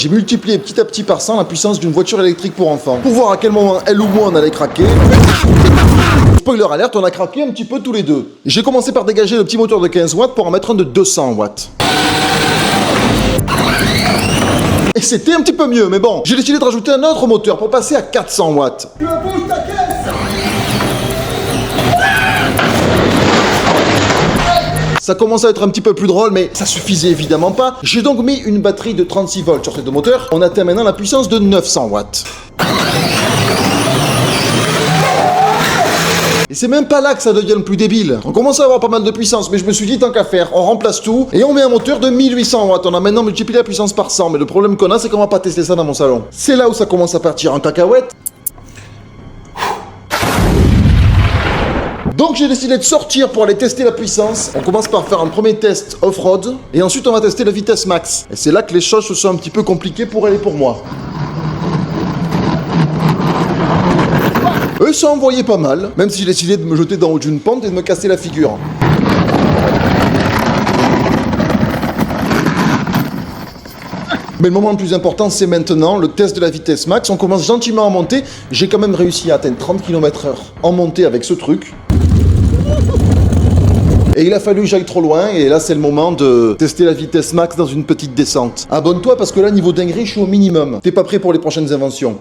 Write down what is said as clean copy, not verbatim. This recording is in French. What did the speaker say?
j'ai multiplié petit à petit par 100 la puissance d'une voiture électrique pour enfants. Pour voir à quel moment elle ou moi on allait craquer. Spoiler alerte, on a craqué un petit peu tous les deux. J'ai commencé par dégager le petit moteur de 15 watts pour en mettre un de 200 watts. Et c'était un petit peu mieux, mais bon, j'ai décidé de rajouter un autre moteur pour passer à 400 watts. Ça commence à être un petit peu plus drôle, mais ça suffisait évidemment pas. J'ai donc mis une batterie de 36 volts sur ces deux moteurs. On atteint maintenant la puissance de 900 watts. Et c'est même pas là que ça devient le plus débile. On commence à avoir pas mal de puissance, mais je me suis dit tant qu'à faire, on remplace tout et on met un moteur de 1800 watts. On a maintenant multiplié la puissance par 100, mais le problème qu'on a, c'est qu'on va pas tester ça dans mon salon. C'est là où ça commence à partir en cacahuète. Donc j'ai décidé de sortir pour aller tester la puissance. On commence par faire un premier test off-road, et ensuite on va tester la vitesse max. Et c'est là que les choses se sont un petit peu compliquées pour elle et pour moi. Ça envoyait pas mal, même si j'ai décidé de me jeter d'en haut d'une pente et de me casser la figure. Mais le moment le plus important, c'est maintenant, le test de la vitesse max. On commence gentiment à monter. J'ai quand même réussi à atteindre 30 km/h en montée avec ce truc. Et il a fallu que j'aille trop loin, et là c'est le moment de tester la vitesse max dans une petite descente. Abonne-toi parce que là, niveau dinguerie, je suis au minimum. T'es pas prêt pour les prochaines inventions.